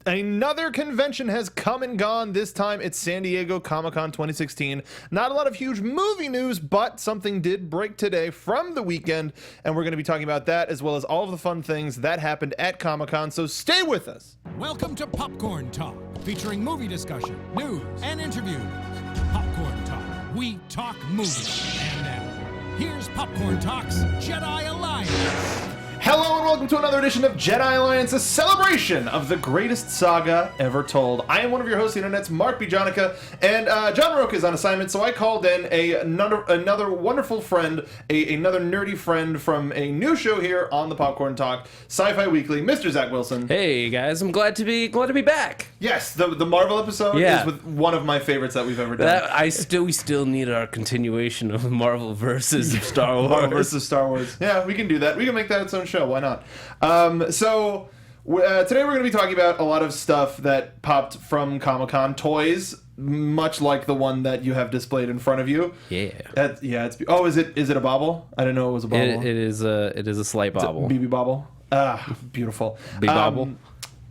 Another convention has come and gone. This time it's San Diego Comic-Con 2016. Not a lot of huge movie news, but something did break today from the weekend, and we're going to be talking about that as well as all of the fun things that happened at Comic-Con, so stay with us. Welcome to Popcorn Talk, featuring movie discussion, news, and interviews. Popcorn Talk, we talk movies. And now, here's Popcorn Talk's Jedi Alliance. Hello and welcome to another edition of Jedi Alliance, a celebration of the greatest saga ever told. I am one of your hosts, the Internet's Mark Donica, and John Rocha is on assignment, so I called in another wonderful friend, another nerdy friend from a new show here on the Popcorn Talk, Sci-Fi Weekly, Mr. Zach Wilson. Hey guys, I'm glad to be back. Yes, the Marvel episode is with one of my favorites that we've ever done. We still need our continuation of Marvel versus Star Wars. Marvel versus Star Wars. Yeah, we can do that. We can make that its own show. Why not? Today we're going to be talking about a lot of stuff that popped from Comic-Con. Toys, much like the one that you have displayed in front of you. Yeah. Is it a bobble? I didn't know it was a bobble. It is a slight bobble. BB bobble. Beautiful. Bobble.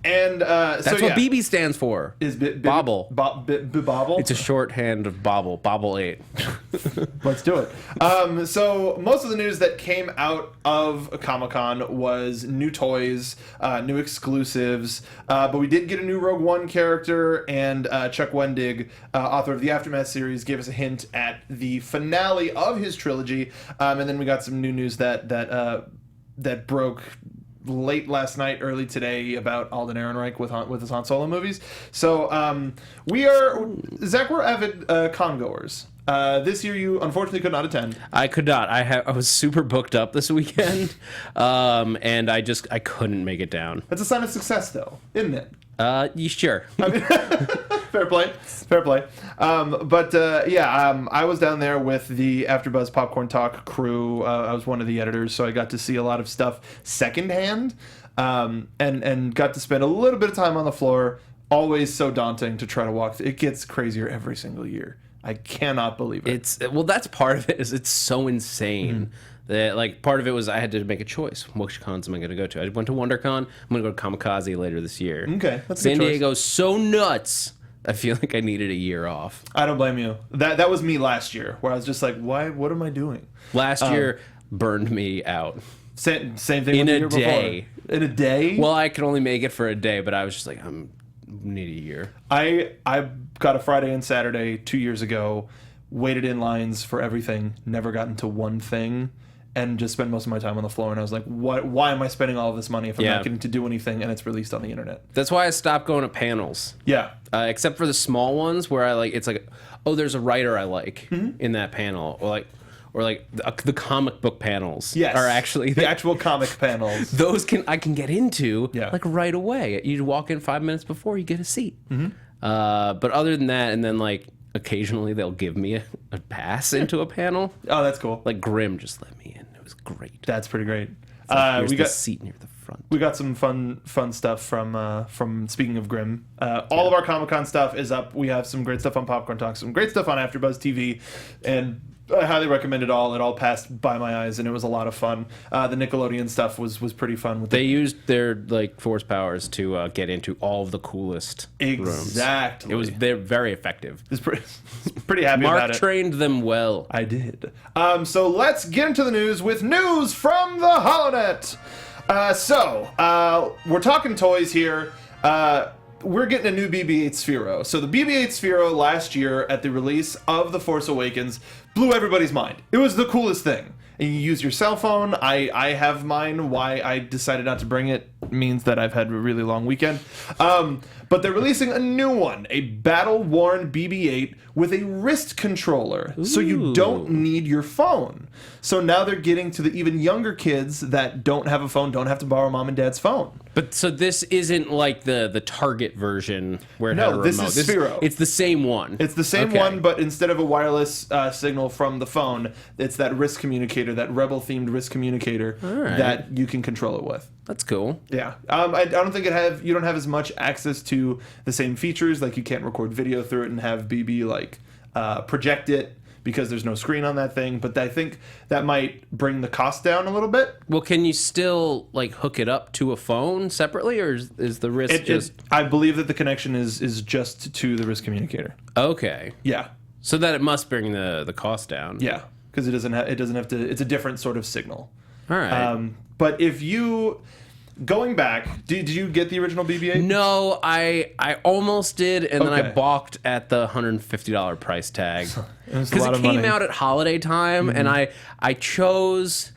And that's what BB stands for. Is bobble. Bobble. It's a shorthand of bobble. Bobble 8. Let's do it. So most of the news that came out of Comic-Con was new toys, new exclusives, but we did get a new Rogue One character, and Chuck Wendig, author of the Aftermath series, gave us a hint at the finale of his trilogy, and then we got some new news that broke late last night, early today, about Alden Ehrenreich with his Han Solo movies. So we're avid con goers. This year you unfortunately could not attend. I could not. I was super booked up this weekend, and I couldn't make it down. That's a sign of success, though, isn't it? Sure. I mean, fair play. I was down there with the AfterBuzz Popcorn Talk crew. I was one of the editors, so I got to see a lot of stuff secondhand, and got to spend a little bit of time on the floor. Always so daunting to try to walk. It gets crazier every single year. I cannot believe it. That's part of it. Is it's so insane. That part of it was I had to make a choice. Which cons am I going to go to? I went to WonderCon. I'm going to go to Kamikaze later this year. Okay, that's San Diego's so nuts. I feel like I needed a year off. I don't blame you. That was me last year, where I was just like, why? What am I doing? Last year burned me out. Same thing in with the a year day. Before. In a day? Well, I could only make it for a day, but I was just like, need a year. I got a Friday and Saturday 2 years ago, waited in lines for everything, never got into one thing, and just spent most of my time on the floor. And I was like, why am I spending all of this money if I'm not getting to do anything and it's released on the internet? That's why I stopped going to panels. Yeah. Except for the small ones where it's like, oh, there's a writer I like in that panel, or the comic book panels. Yes. Are actually the actual comic panels. Those I can get into right away. You walk in 5 minutes before, you get a seat. But other than that, and then occasionally they'll give me a pass into a panel. Oh, that's cool. Like Grimm just let me in. It was great. That's pretty great. We got a seat near the front. We got some fun stuff from speaking of Grimm. All of our Comic-Con stuff is up. We have some great stuff on Popcorn Talk, some great stuff on AfterBuzz TV, and I highly recommend it all. It all passed by my eyes, and it was a lot of fun. The Nickelodeon stuff was pretty fun. They used their force powers to get into all of the coolest rooms. Exactly. They're very effective. It's pretty happy about it. Mark trained them well. I did. So let's get into the news with news from the HoloNet. We're talking toys here. We're getting a new BB-8 Sphero. So the BB-8 Sphero last year at the release of The Force Awakens blew everybody's mind. It was the coolest thing. And you use your cell phone. I have mine. Why I decided not to bring it means that I've had a really long weekend. But they're releasing a new one, a battle-worn BB-8 with a wrist controller. Ooh. So you don't need your phone. So now they're getting to the even younger kids that don't have a phone, don't have to borrow mom and dad's phone. But so this isn't like the Target version where it had a remote. This is Sphero. It's the same one. It's the same one, but instead of a wireless signal from the phone, it's that wrist communicator, that Rebel-themed wrist communicator that you can control it with. That's cool. Yeah. I don't think you don't have as much access to the same features. Like you can't record video through it and have BB project it. because there's no screen on that thing. But I think that might bring the cost down a little bit. Well, can you still like hook it up to a phone separately, or is the wrist just? I believe that the connection is just to the wrist communicator. Okay. Yeah. So that it must bring the cost down. Yeah, because it doesn't have to. It's a different sort of signal. All right. But if you going back, did you get the original BB-8? No, I almost did, and then I Okay. balked at the $150 price tag Because because it came out at holiday time, and I chose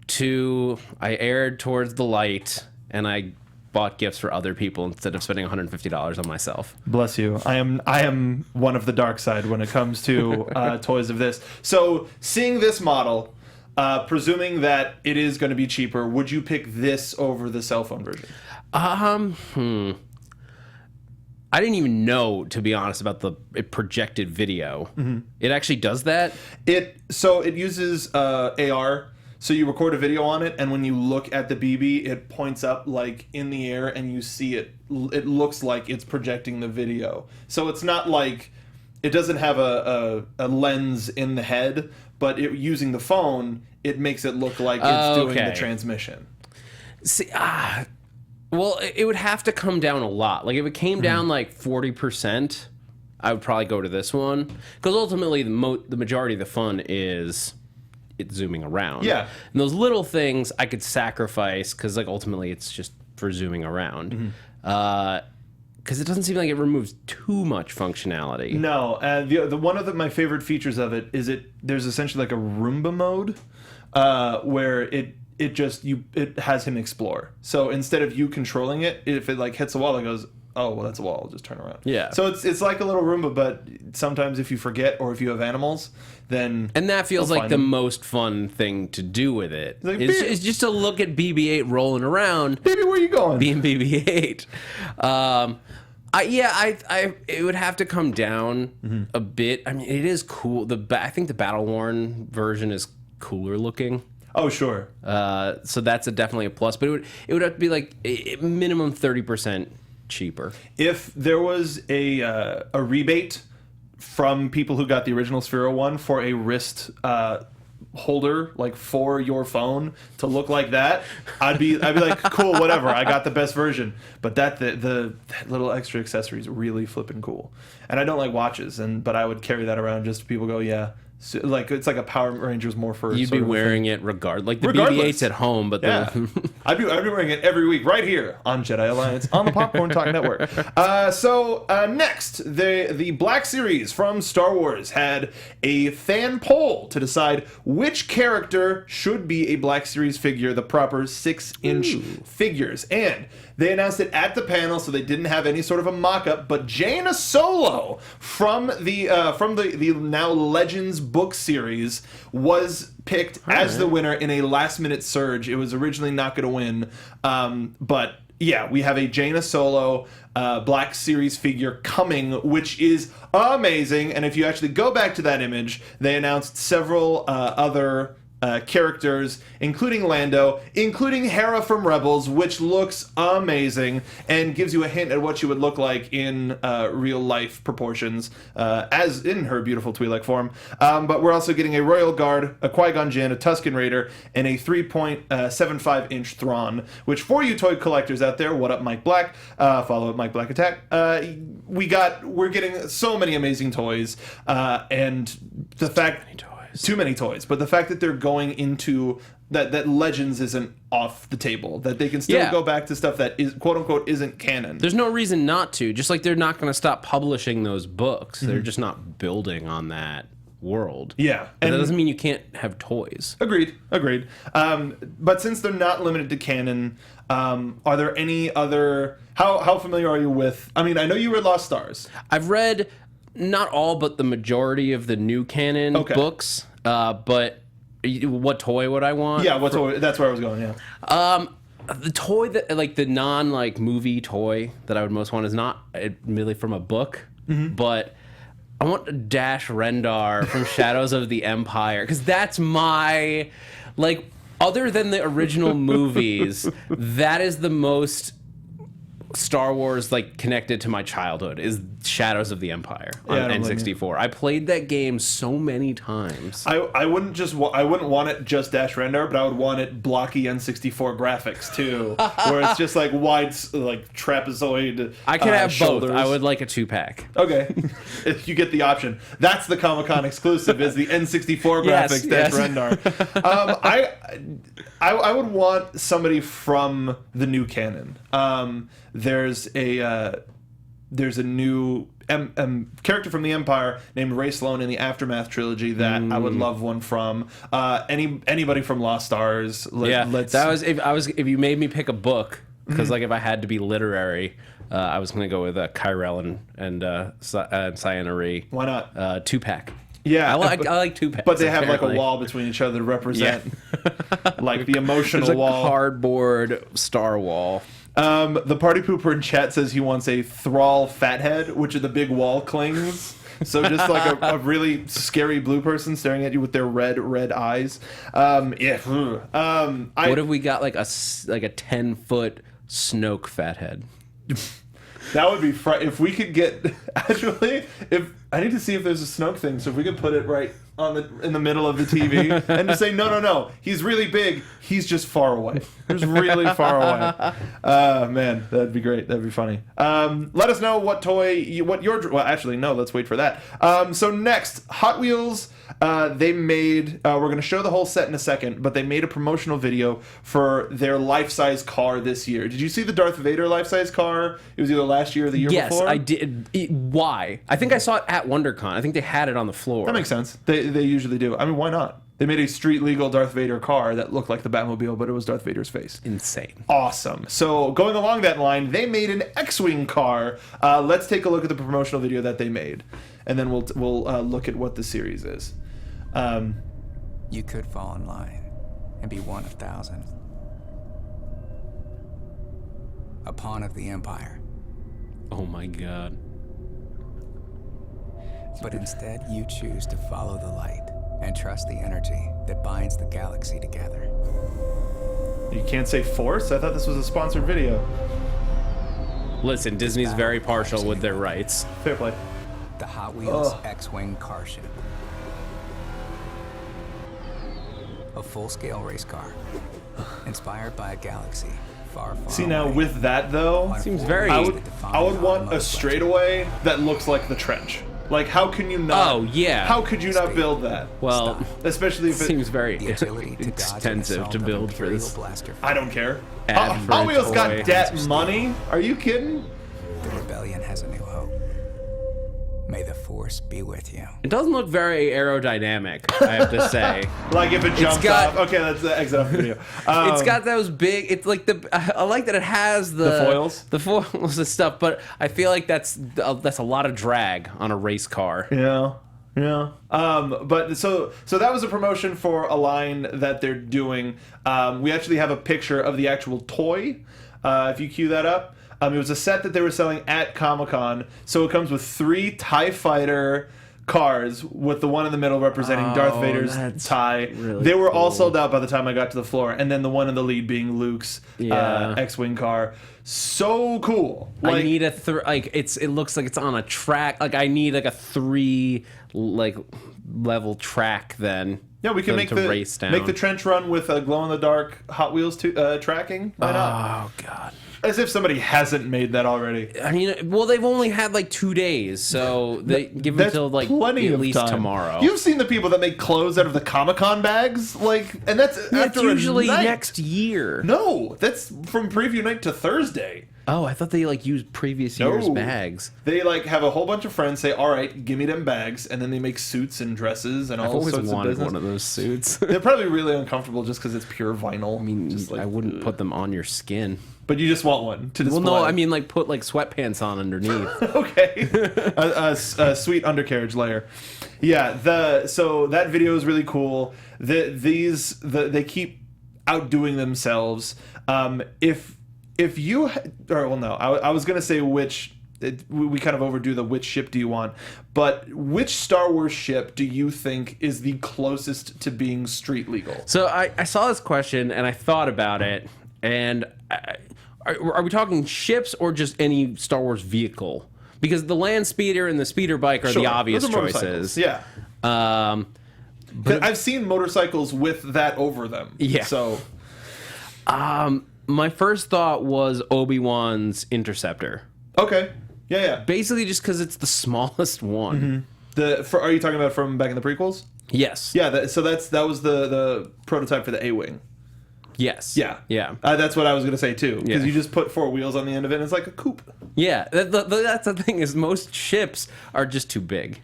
to. I erred towards the light, and I bought gifts for other people instead of spending $150 on myself. Bless you. I am one of the dark side when it comes to toys of this. So seeing this model, presuming that it is going to be cheaper, would you pick this over the cell phone version? I didn't even know, to be honest, about the projected video. It actually does that? It uses AR. So you record a video on it, and when you look at the BB, it points up like in the air, and you see it. It looks like it's projecting the video. So it's not like it doesn't have a lens in the head, but using the phone, it makes it look like it's doing the transmission. See, well, it would have to come down a lot. Like if it came down like 40%, I would probably go to this one, because ultimately the majority of the fun is it's zooming around. Yeah. And those little things I could sacrifice because like ultimately it's just for zooming around. Because it doesn't seem like it removes too much functionality. No, the one of my favorite features of it is there's essentially like a Roomba mode where it has him explore. So instead of you controlling it, if it like hits a wall, it goes, oh well, that's a wall. I'll just turn around. Yeah. So it's like a little Roomba, but sometimes if you forget or if you have animals, then and that feels like the most fun thing to do with it. Like, it's just to look at BB-8 rolling around. Baby, where you going? Being BB-8. It would have to come down a bit. I mean, it is cool. I think the battle worn version is cooler looking. Oh sure. So that's definitely a plus. But it would have to be like a minimum 30% cheaper. If there was a rebate from people who got the original Sphero one for a wrist holder, like for your phone to look like that, I'd be like, cool, whatever. I got the best version. But that little extra accessory is really flipping cool. And I don't like watches, but I would carry that around just so people go, yeah. So, like it's like a Power Rangers Morpher. You'd be wearing it regardless. Like the BB-8's at home, but yeah, I'd be wearing it every week right here on Jedi Alliance on the Popcorn Talk Network. So next, the Black Series from Star Wars had a fan poll to decide which character should be a Black Series figure, the proper 6-inch figures, and they announced it at the panel, so they didn't have any sort of a mock-up. But Jaina Solo from the now Legends book series was picked as the winner in a last-minute surge. It was originally not going to win, but yeah, we have a Jaina Solo Black Series figure coming, which is amazing. And if you actually go back to that image, they announced several other characters, including Lando, including Hera from Rebels, which looks amazing and gives you a hint at what she would look like in real life proportions, as in her beautiful Twi'lek form. But we're also getting a Royal Guard, a Qui-Gon Jinn, a Tusken Raider, and a 3.75-inch Thrawn, which for you toy collectors out there, what up Mike Black, follow up Mike Black Attack, we're getting so many amazing toys, and the fact... Too many toys, but the fact that they're going into that Legends isn't off the table, that they can still go back to stuff that is quote unquote isn't canon. There's no reason not to. Just like they're not going to stop publishing those books, they're just not building on that world. Yeah, and that doesn't mean you can't have toys. Agreed. But since they're not limited to canon, are there any other? How familiar are you with? I mean, I know you read Lost Stars. I've read. Not all, but the majority of the new canon books. But what toy would I want? Yeah, what toy? That's where I was going. Yeah. The toy that like the non like movie toy that I would most want is not admittedly from a book, but I want Dash Rendar from Shadows of the Empire, because that's my like other than the original movies, that is the most Star Wars like connected to my childhood is Shadows of the Empire on Yeah, I don't blame N64. I played that game so many times. I wouldn't want it just dash render, but I would want it blocky N64 graphics too, where it's just like wide, like trapezoid. I could have shoulders. both. I would like a 2-pack. Okay, if you get the option, that's the Comic-Con exclusive. Is the N64 Yes, graphics yes. dash render? I would want somebody from the new canon. There's a new character from the Empire named Ray Sloan in the Aftermath trilogy that I would love one from. Anybody from Lost Stars. If you made me pick a book, because like if I had to be literary, I was going to go with Kyrell and Ciana Ree. Why not? 2-pack. Yeah, I like 2-packs. But they have apparently. like a wall between each other to represent like the emotional There's a wall. cardboard star wall. The party pooper in chat says he wants a Thrall fathead, which are the big wall clings. So just like a really scary blue person staring at you with their red eyes. What if we got like a 10-foot Snoke fathead? That would be if we could get actually. If I need to see if there's a Snoke thing, so if we could put it right in the middle of the TV and just say no, he's really big, he's just far away. He's really far away. Man, that'd be great. That'd be funny. Let us know what toy well, actually no, let's wait for that. So next, Hot Wheels. They made. We're going to show the whole set in a second, but they made a promotional video for their life-size car this year. Did you see the Darth Vader life-size car? It was either last year or the year before. Yes, I did. Why? I think I saw it at WonderCon. I think they had it on the floor. That makes sense. They usually do. I mean, why not? They made a street-legal Darth Vader car that looked like the Batmobile, but it was Darth Vader's face. Insane. Awesome. So going along that line, they made an X-Wing car. Let's take a look at the promotional video that they made, and then we'll look at what the series is. You could fall in line and be one of thousands. A pawn of the Empire. Oh my god. But instead, you choose to follow the light and trust the energy that binds the galaxy together. You can't say Force? I thought this was a sponsored video. Listen, Disney's very partial with their rights. Fair play. The Hot Wheels X-Wing car ship. A full-scale race car, inspired by a galaxy far, far See, now away. with that, though, Seems very... I would want a straightaway that looks like the trench. Like, how can you not? Oh, yeah. How could you not build that? Well, Especially if it seems very The agility to dodge an extensive assault to of build for Imperial this. blaster I don't care. Ad for Hot a Wheels toy. got debt money? Are you kidding? The rebellion has a new hope. May the Force be with you. It doesn't look very aerodynamic, I have to say. Like if it jumps got- off. Okay, that's the exit off the video. It's got those big. It's like I like that it has the foils? the foils and stuff. But I feel like that's a lot of drag on a race car. Yeah. But so that was a promotion for a line that they're doing. We actually have a picture of the actual toy. If you cue that up. It was a set that they were selling at Comic-Con. So it comes with 3 TIE Fighter cars with the one in the middle representing Darth Vader's tie. Really they were all cool. sold out by the time I got to the floor. And then the one in the lead being Luke's X-Wing car. So cool. I need a it looks like it's on a track. Like I need like a 3 level track then. Yeah, we can for them to race down. make the trench run with a glow-in-the-dark Hot Wheels tracking. Why not? Oh god. As if somebody hasn't made that already. I mean, well, they've only had like 2 days, so they give them That's till like plenty at of least time. tomorrow. You've seen the people that make clothes out of the Comic-Con bags, and that's That's after usually a night. next year. No, that's from preview night to Thursday. Oh, I thought they used previous year's No. bags. They have a whole bunch of friends say, "All right, give me them bags," and then they make suits and dresses and I've all always sorts of wanted business. one of those suits. They're probably really uncomfortable just because it's pure vinyl. I mean, just I wouldn't put them on your skin. But you just want one to display. Well, no, I mean put sweatpants on underneath. Okay, a sweet undercarriage layer. Yeah, so that video is really cool. They keep outdoing themselves. If you I was gonna say we kind of overdo the which ship do you want, but which Star Wars ship do you think is the closest to being street legal? So I saw this question and I thought about it, and are we talking ships or just any Star Wars vehicle? Because the land speeder and the speeder bike are Sure, the obvious those are choices. Yeah. But I've seen motorcycles with that over them. Yeah. So my first thought was Obi-Wan's Interceptor. okay. Yeah. Basically just because it's the smallest one. Are you talking about from back in the prequels? Yes. Yeah. That was the prototype for the A-wing. Yes. Yeah. Yeah. That's what I was gonna say too. Because Yeah. you just put 4 wheels on the end of it, and it's like a coupe. Yeah. That's the thing is most ships are just too big.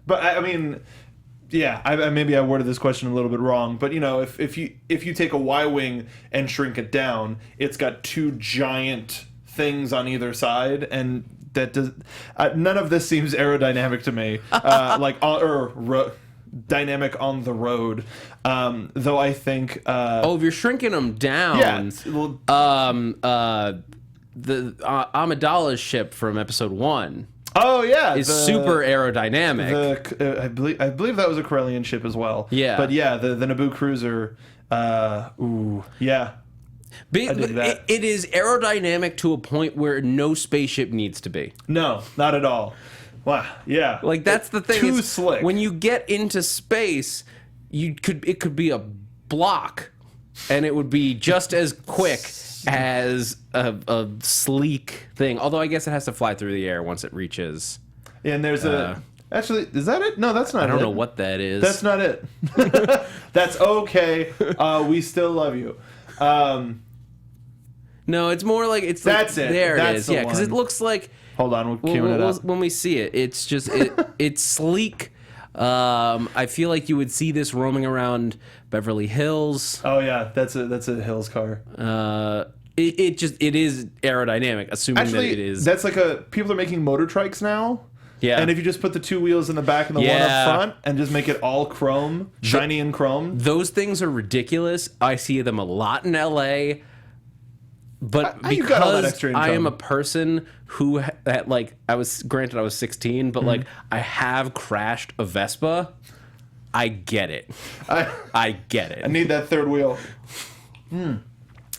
But I mean, yeah, maybe I worded this question a little bit wrong, but you know, if you take a Y-wing and shrink it down, it's got 2 giant things on either side, and that does none of this seems aerodynamic to me. Dynamic on the road. Though I think If you're shrinking them down, yeah, it's a little, the Amidala's ship from Episode 1 oh yeah, is super aerodynamic. I believe that was a Corellian ship as well. Yeah. But yeah, the Naboo cruiser. Yeah. dig that. It is aerodynamic to a point where no spaceship needs to be. No, not at all. Wow. Yeah. Like that's the thing. Too is slick. When you get into space, it could be a block, and it would be just as quick as a sleek thing. Although I guess it has to fly through the air once it reaches. And there's actually, is that it? No, that's not it. I don't know what that is. That's not it. That's okay. We still love you. No, it's more like it's. That's like, it. There That's it is. the Yeah, because it one. looks like. Hold on, we're queuing it up. When we see it, it's just it's sleek. I feel like you would see this roaming around Beverly Hills. Oh yeah, that's a Hills car. It is aerodynamic, assuming Actually, that it is. that's like people are making motor trikes now. Yeah. And if you just put the 2 wheels in the back and the one Yeah. up front and just make it all chrome, shiny and chrome. Those things are ridiculous. I see them a lot in LA. But You got all that because extra I am a income. person who I was 16, but like I have crashed a Vespa. I get it. I get it. I need that third wheel.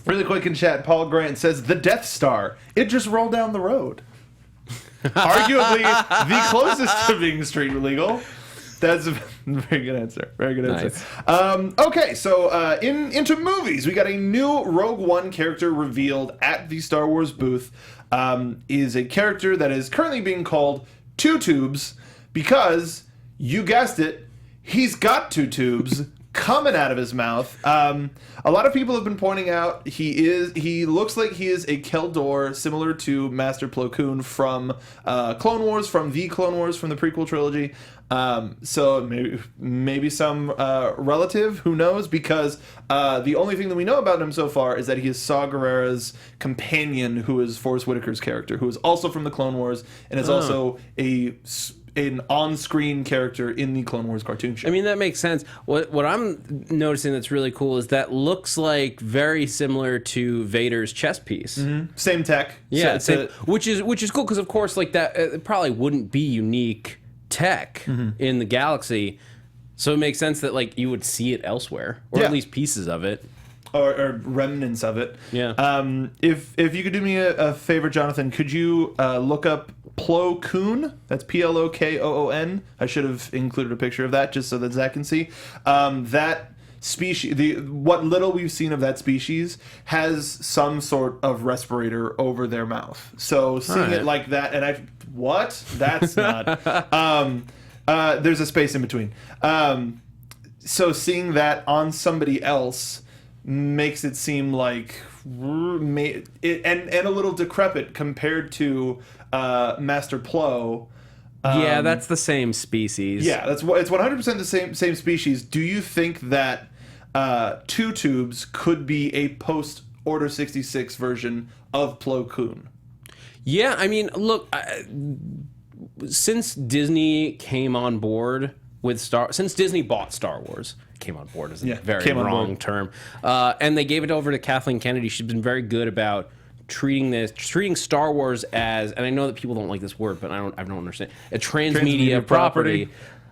Really quick in chat, Paul Grant says the Death Star. It just rolled down the road. Arguably the closest to being street legal. That's a very good answer. Very good answer. Nice. Okay, so into movies, we got a new Rogue One character revealed at the Star Wars booth. Is a character that is currently being called Two Tubes because, you guessed it, he's got 2 tubes coming out of his mouth. A lot of people have been pointing out he looks like he is a Keldor similar to Master Plo Koon from Clone Wars, from the Clone Wars, from the prequel trilogy. So maybe some relative, who knows, because the only thing that we know about him so far is that he is Saw Gerrera's companion, who is Forrest Whitaker's character, who is also from the Clone Wars and is also an on-screen character in the Clone Wars cartoon show. I mean, that makes sense. What I'm noticing that's really cool is that looks like very similar to Vader's chest piece. Same tech. Yeah, So which is cool because of course, like that, it probably wouldn't be unique tech in the galaxy, so it makes sense that like you would see it elsewhere, or Yeah. at least pieces of it. or remnants of it. Yeah. If you could do me a favor, Jonathan, could you look up Plo Koon? That's Plokoon. I should have included a picture of that just so that Zach can see. That species, what little we've seen of that species, has some sort of respirator over their mouth. So seeing Alright. it like that, and that's not. There's a space in between. So seeing that on somebody else makes it seem like and a little decrepit compared to Master Plo. Yeah, that's the same species. Yeah, it's 100% the same species. Do you think that Two Tubes could be a post Order 66 version of Plo Koon? Yeah, I mean, look, since Disney came on board with since Disney bought Star Wars, came on board is a very came on wrong board. term, and they gave it over to Kathleen Kennedy. She's been very good about treating Star Wars as, and I know that people don't like this word, but I don't understand, a transmedia property.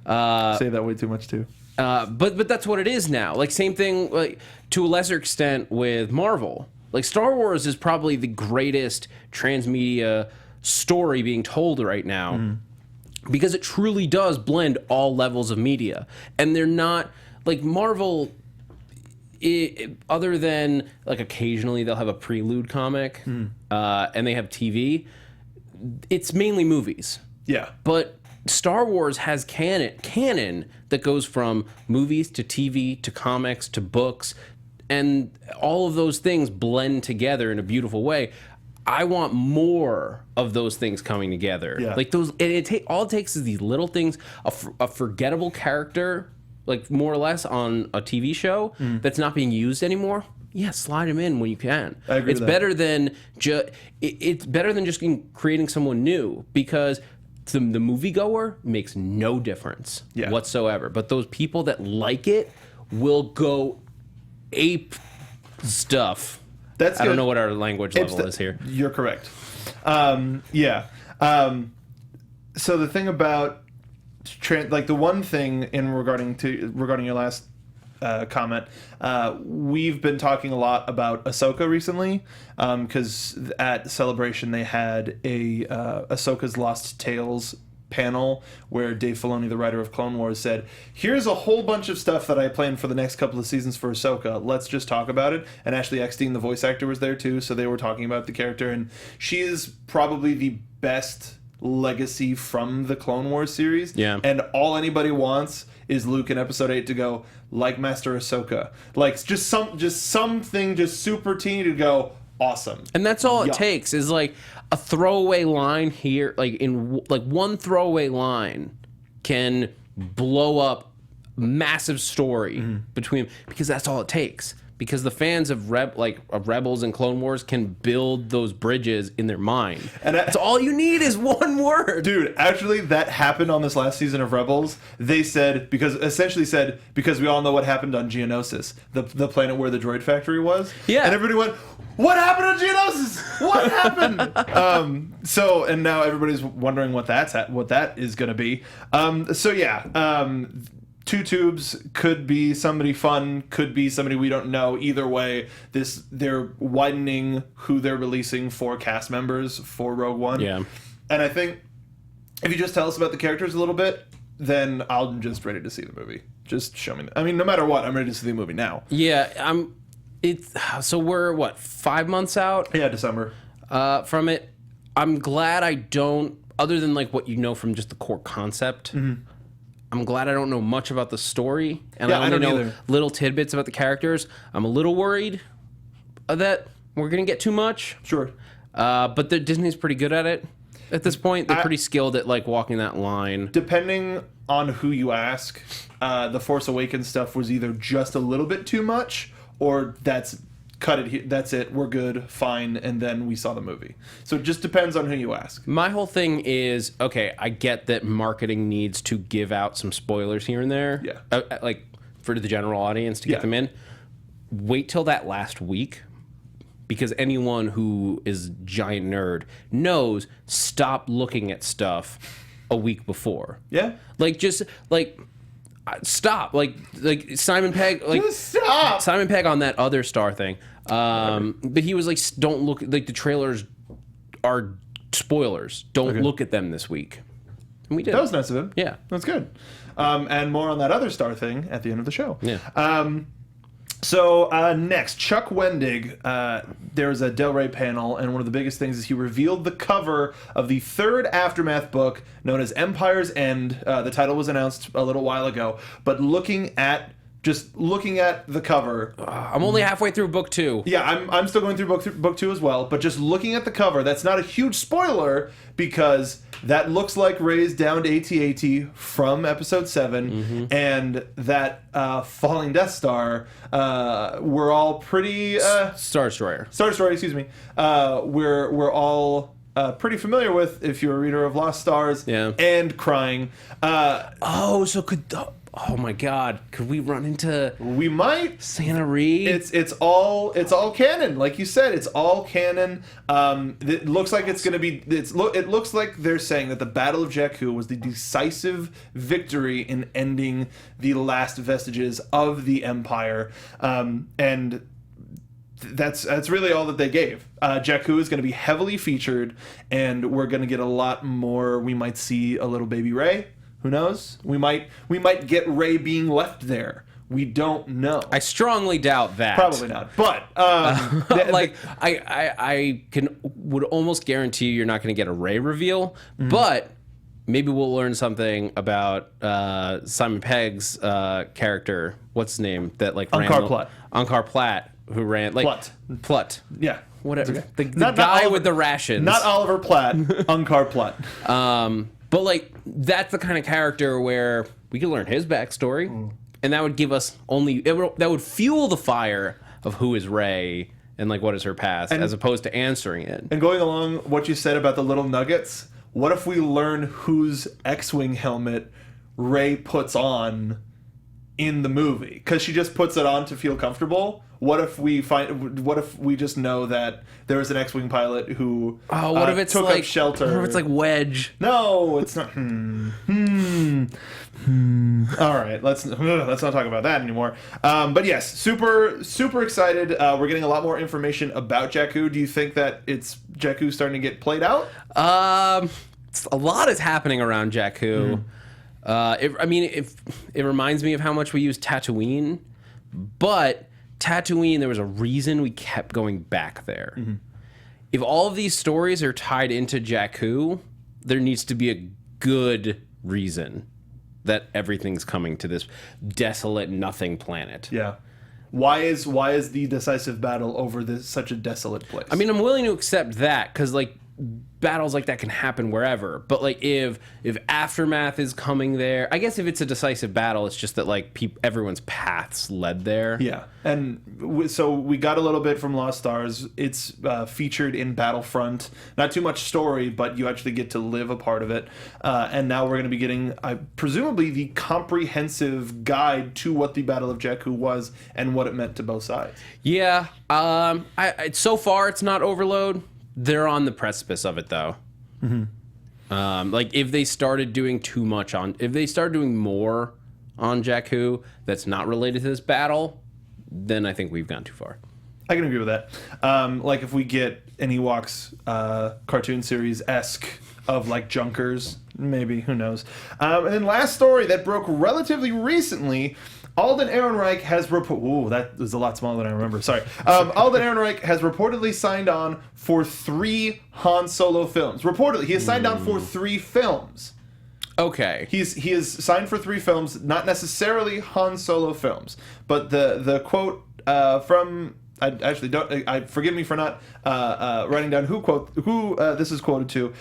Say that way too much too. But that's what it is now. Like same thing, like to a lesser extent with Marvel. Like, Star Wars is probably the greatest transmedia story being told right now because it truly does blend all levels of media. And they're not, like, Marvel, other than, like, occasionally they'll have a prelude comic and they have TV, it's mainly movies. Yeah. But Star Wars has canon that goes from movies to TV to comics to books, and all of those things blend together in a beautiful way. I want more of those things coming together. Yeah. Like those, and all it takes is these little things, a forgettable character, like more or less on a TV show that's not being used anymore. Yeah, slide them in when you can. I agree it's with that. better than it's better than just creating someone new, because the moviegoer makes no difference whatsoever. But those people that like it will go ape stuff. That's I good. don't know what our language level is here. You're correct. Yeah. So the thing about like the one thing in regarding your last comment, we've been talking a lot about Ahsoka recently, because at Celebration they had a Ahsoka's Lost Tales panel where Dave Filoni, the writer of Clone Wars, said, here's a whole bunch of stuff that I planned for the next couple of seasons for Ahsoka. Let's just talk about it. And Ashley Eckstein, the voice actor, was there too, so they were talking about the character, and she is probably the best legacy from the Clone Wars series. Yeah. And all anybody wants is Luke in Episode 8 to go, like Master Ahsoka. Like, just something just super teeny to go, awesome. And that's all it takes is like a throwaway line here, like one throwaway line can blow up massive story between, because that's all it takes. Because the fans of Rebels and Clone Wars can build those bridges in their mind. And that's all you need is one word. Dude, actually, that happened on this last season of Rebels. They said, because we all know what happened on Geonosis, the planet where the droid factory was. Yeah. And everybody went, what happened on Geonosis? What happened? And now everybody's wondering what that is going to be. Two Tubes could be somebody fun, could be somebody we don't know. Either way, they're widening who they're releasing for cast members for Rogue One. Yeah. And I think if you just tell us about the characters a little bit, then I'm just ready to see the movie. Just show me. I mean, no matter what, I'm ready to see the movie now. Yeah, so we're 5 months out? Yeah, December. From it. I'm glad I don't, other than like what you know from just the core concept. I'm glad I don't know much about the story, and I only know little tidbits about the characters. I'm a little worried that we're going to get too much. Sure. But Disney's pretty good at it at this point. They're pretty skilled at like walking that line. Depending on who you ask, the Force Awakens stuff was either just a little bit too much, or cut it here, that's it, we're good, fine, and then we saw the movie. So it just depends on who you ask. My whole thing is, okay, I get that marketing needs to give out some spoilers here and there. Yeah. Like, for the general audience to get them in. Wait till that last week, because anyone who is giant nerd knows, stop looking at stuff a week before. Yeah. Like, just, like... Stop, like Simon Pegg, like stop. Simon Pegg on that other Star thing. But he was like, don't look, like the trailers are spoilers. Don't look at them this week. And we did. That was nice of him. Yeah, that's good. And more on that other Star thing at the end of the show. Yeah. Next, Chuck Wendig, there was a Del Rey panel, and one of the biggest things is he revealed the cover of the third Aftermath book, known as Empire's End. The title was announced a little while ago, but looking at the cover... I'm only halfway through book 2. Yeah, I'm still going through book 2 as well, but just looking at the cover, that's not a huge spoiler, because that looks like Rey's downed AT-AT from Episode 7, and that falling Death Star, we're all pretty... Star Destroyer, excuse me. We're all... pretty familiar with, if you're a reader of Lost Stars, and crying. Oh my God! Could we run into? We might. Santa Reed. It's all canon, like you said. It's all canon. It looks like it's gonna be. It looks like they're saying that the Battle of Jakku was the decisive victory in ending the last vestiges of the Empire, and that's really all that they gave. Jakku is going to be heavily featured, and we're going to get a lot more. We might see a little baby Rey. Who knows? We might get Rey being left there. We don't know. I strongly doubt that. Probably not. But like I would almost guarantee you're not going to get a Rey reveal, but maybe we'll learn something about Simon Pegg's character. What's his name? That like Unkar Platt, who ran like Plutt. Yeah. Whatever. Okay. The guy with the rations. Not Oliver Platt. Unkar Platt. But like that's the kind of character where we could learn his backstory, and that would give us that would fuel the fire of who is Rey and like what is her past, as opposed to answering it. And going along what you said about the little nuggets, what if we learn whose X-wing helmet Rey puts on in the movie? Because she just puts it on to feel comfortable. What if we just know that there was an X-wing pilot who what if it's took like up shelter? What if it's like Wedge? No, it's not. All right, let's not talk about that anymore. But yes, super excited. We're getting a lot more information about Jakku. Do you think that it's Jakku starting to get played out? A lot is happening around Jakku. It reminds me of how much we use Tatooine, but Tatooine, there was a reason we kept going back there. If all of these stories are tied into Jakku, there needs to be a good reason that everything's coming to this desolate nothing planet. Yeah. Why is the decisive battle over such a desolate place? I mean, I'm willing to accept that because like battles like that can happen wherever. But like if Aftermath is coming there, I guess if it's a decisive battle, it's just that like everyone's paths led there. Yeah, and so we got a little bit from Lost Stars. It's featured in Battlefront. Not too much story, but you actually get to live a part of it. And now we're going to be getting, presumably, the comprehensive guide to what the Battle of Jakku was and what it meant to both sides. Yeah. So far, it's not overload. They're on the precipice of it, though. Like, if they started doing if they started doing more on Jakku that's not related to this battle, then I think we've gone too far. I can agree with that. Like, if we get an Ewoks cartoon series-esque of, like, Junkers, maybe, who knows. And then last story that broke relatively recently, Alden Ehrenreich has that was a lot smaller than I remember. Sorry. Alden Ehrenreich has reportedly signed on for 3 Han Solo films. Reportedly, he has signed on for 3 films. Okay. He is signed for 3 films, not necessarily Han Solo films, but the quote from. I actually don't. Forgive me for not writing down who this is quoted to.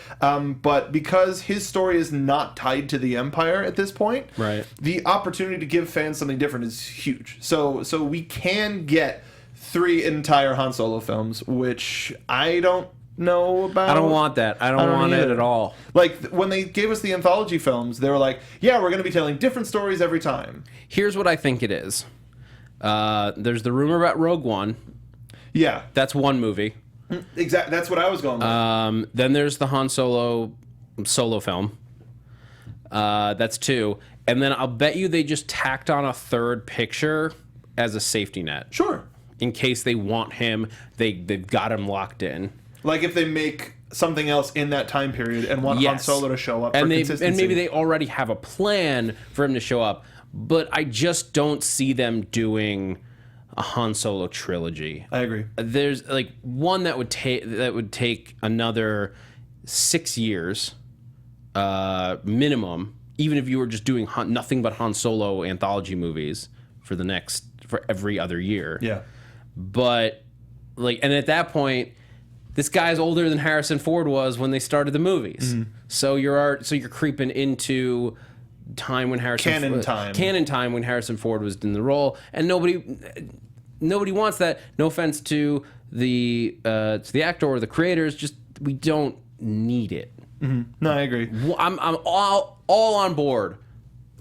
But because his story is not tied to the Empire at this point, right, the opportunity to give fans something different is huge. So we can get 3 entire Han Solo films, which I don't know about. I don't want that. I don't want it at all. Like when they gave us the anthology films, they were like, "Yeah, we're going to be telling different stories every time." Here's what I think it is. There's the rumor about Rogue One. Yeah. That's one movie. Exactly. That's what I was going with. Then there's the Han Solo film. That's 2. And then I'll bet you they just tacked on a 3rd picture as a safety net. Sure. In case they want him, they've got him locked in. Like if they make something else in that time period and want Han Solo to show up for consistency. And maybe they already have a plan for him to show up. But I just don't see them doing a Han Solo trilogy. I agree. There's like one that would take another 6 years minimum, even if you were just doing nothing but Han Solo anthology movies for every other year. Yeah. But like, and at that point, this guy's older than Harrison Ford was when they started the movies. Mm-hmm. So you're creeping into time when canon time when Harrison Ford was in the role, and nobody wants that. No offense to the actor or the creators, just we don't need it. Mm-hmm. No, I agree. I'm all on board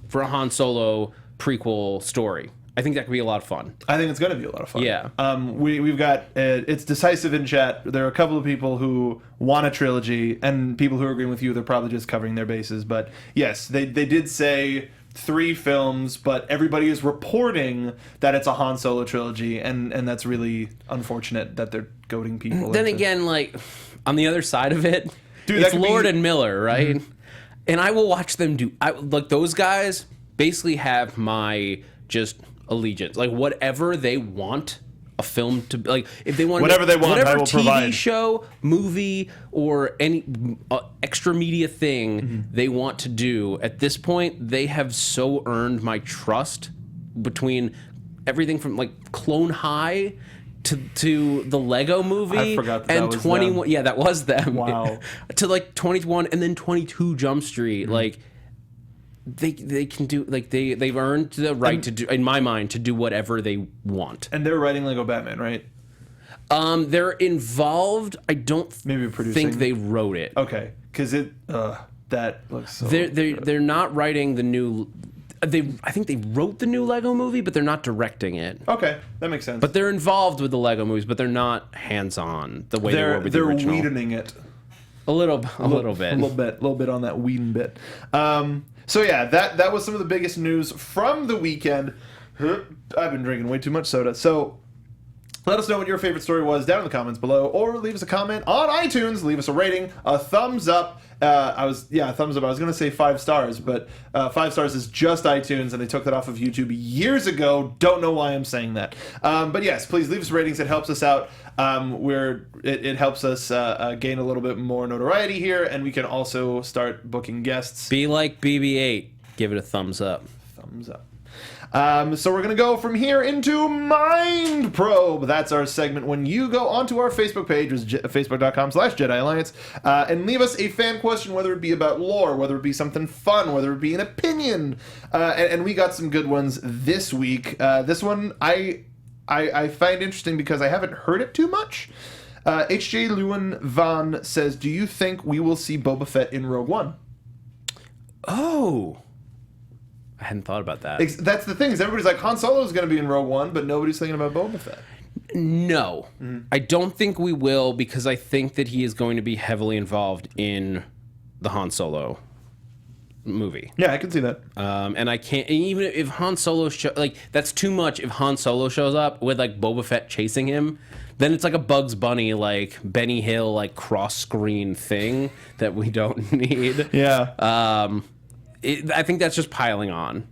for a Han Solo prequel story. I think that could be a lot of fun. I think it's going to be a lot of fun. Yeah. We've got it's decisive in chat. There are a couple of people who want a trilogy, and people who are agreeing with you. They're probably just covering their bases. But yes, they did say 3 films, but everybody is reporting that it's a Han Solo trilogy, and that's really unfortunate that they're goading people. Then again, like, on the other side of it, Dude, it's Lord and Miller, right? Mm-hmm. And I will watch them like, those guys basically have my just allegiance. Like, whatever they want a film to be, like, if they want whatever they want, whatever I will TV provide. show, movie, or any extra media thing they want to do, at this point, they have so earned my trust between everything from, like, Clone High to the Lego movie. I forgot that and was 21. them. Yeah, that was them. Wow. To, like, 21 and then 22 Jump Street. Like, they can do, like, they've earned the right to do, in my mind, to do whatever they want. And they're writing Lego Batman, right? They're involved. I don't Maybe producing. think they wrote it. Okay, because that looks so. They're not writing the new. I think they wrote the new Lego movie, but they're not directing it. Okay, that makes sense. But they're involved with the Lego movies, but they're not hands-on the way they were with the they're original. Whedoning it. A little bit. A little bit on that Whedon bit. So yeah, that was some of the biggest news from the weekend. I've been drinking way too much soda. So let us know what your favorite story was down in the comments below, or leave us a comment on iTunes. Leave us a rating, a thumbs up. A thumbs up. I was gonna say 5 stars, but 5 stars is just iTunes, and they took that off of YouTube years ago. Don't know why I'm saying that. But yes, please leave us ratings. It helps us out. It helps us gain a little bit more notoriety here, and we can also start booking guests. Be like BB-8. Give it a thumbs up. Thumbs up. So we're going to go from here into Mind Probe. That's our segment when you go onto our Facebook page, which is facebook.com/Jedi Alliance, and leave us a fan question, whether it be about lore, whether it be something fun, whether it be an opinion. And we got some good ones this week. This one I find interesting because I haven't heard it too much. H.J. Lewin Van says, do you think we will see Boba Fett in Rogue One? Oh. I hadn't thought about that. That's the thing, is everybody's like, Han Solo is going to be in Rogue One, but nobody's thinking about Boba Fett. No. I don't think we will, because I think that he is going to be heavily involved in the Han Solo movie. Yeah, I can see that. And I can't, even if Han Solo, that's too much if Han Solo shows up with, like, Boba Fett chasing him. Then it's like a Bugs Bunny, like, Benny Hill, like, cross-screen thing that we don't need. Yeah. I think that's just piling on.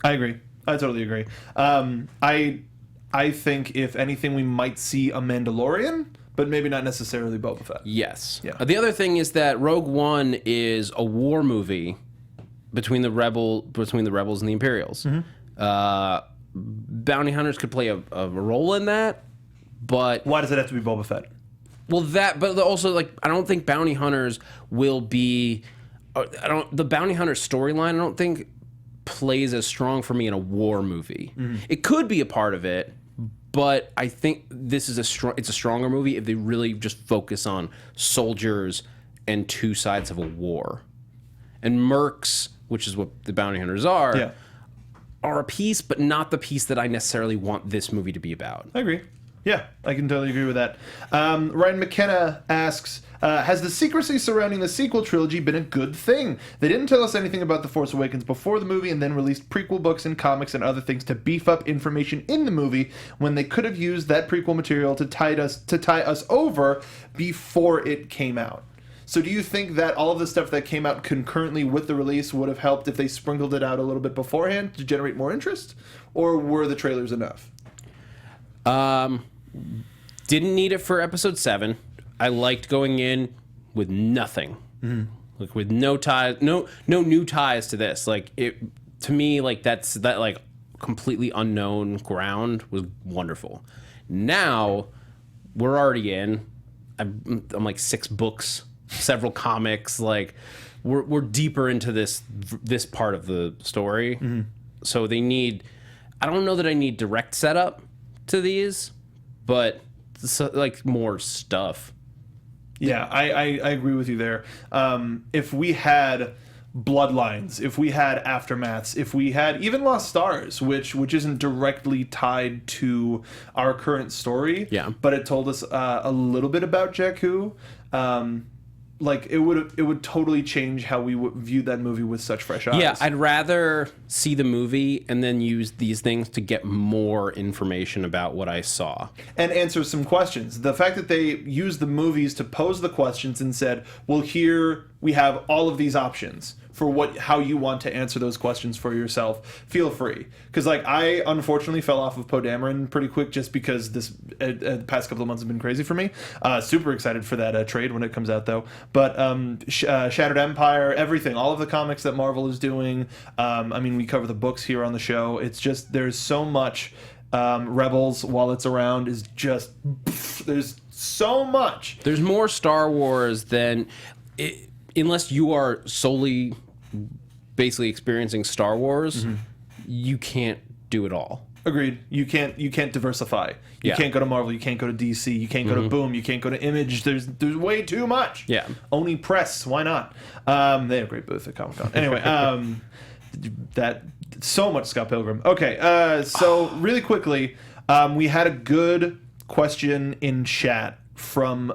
I agree. I totally agree. I think, if anything, we might see a Mandalorian, but maybe not necessarily Boba Fett. Yes. Yeah. The other thing is that Rogue One is a war movie between the rebels and the Imperials. Bounty hunters could play a role in that, but Why does it have to be Boba Fett? well, but also, like, I don't think bounty hunters will be. The bounty hunter storyline, I don't think, plays as strong for me in a war movie. It could be a part of it, but I think this is it's a stronger movie if they really just focus on soldiers and two sides of a war. And mercs, which is what the bounty hunters are a piece, but not the piece that I necessarily want this movie to be about. I agree. Yeah, I can totally agree with that. Ryan McKenna asks, has the secrecy surrounding the sequel trilogy been a good thing? They didn't tell us anything about The Force Awakens before the movie, and then released prequel books and comics and other things to beef up information in the movie, when they could have used that prequel material to tie us over before it came out. So do you think that all of the stuff that came out concurrently with the release would have helped if they sprinkled it out a little bit beforehand to generate more interest? Or were the trailers enough? Didn't need it for episode 7. I liked going in with nothing, like, with no ties, no new ties to this. Like, it, to me, like, that like completely unknown ground was wonderful. Now we're already in. I'm like 6 books, several comics. Like, we're deeper into this part of the story. So they need. I don't know that I need direct setup to these, but like more stuff. Yeah, I agree with you there. If we had Bloodlines, if we had Aftermaths, if we had even Lost Stars, which isn't directly tied to our current story, but it told us a little bit about Jakku. like it would totally change how we would view that movie with such fresh eyes. Yeah, I'd rather see the movie and then use these things to get more information about what I saw. And answer some questions. The fact that they used the movies to pose the questions and said, well, here we have all of these options for how you want to answer those questions for yourself. Feel free. Because like I unfortunately fell off of Poe Dameron pretty quick just because the past couple of months have been crazy for me. Super excited for that trade when it comes out though. But Shattered Empire, everything, all of the comics that Marvel is doing. I mean, we cover the books here on the show. It's just, there's so much. Rebels, while it's around, is just, there's so much. There's more Star Wars than... unless you are solely basically experiencing Star Wars, you can't do it all. Agreed. You can't diversify. You can't go to Marvel. You can't go to DC. You can't go to Boom. You can't go to Image. There's way too much. Yeah. Only Press. Why not? They have a great booth at Comic-Con. Anyway, that so much Scott Pilgrim. Okay. So really quickly, we had a good question in chat from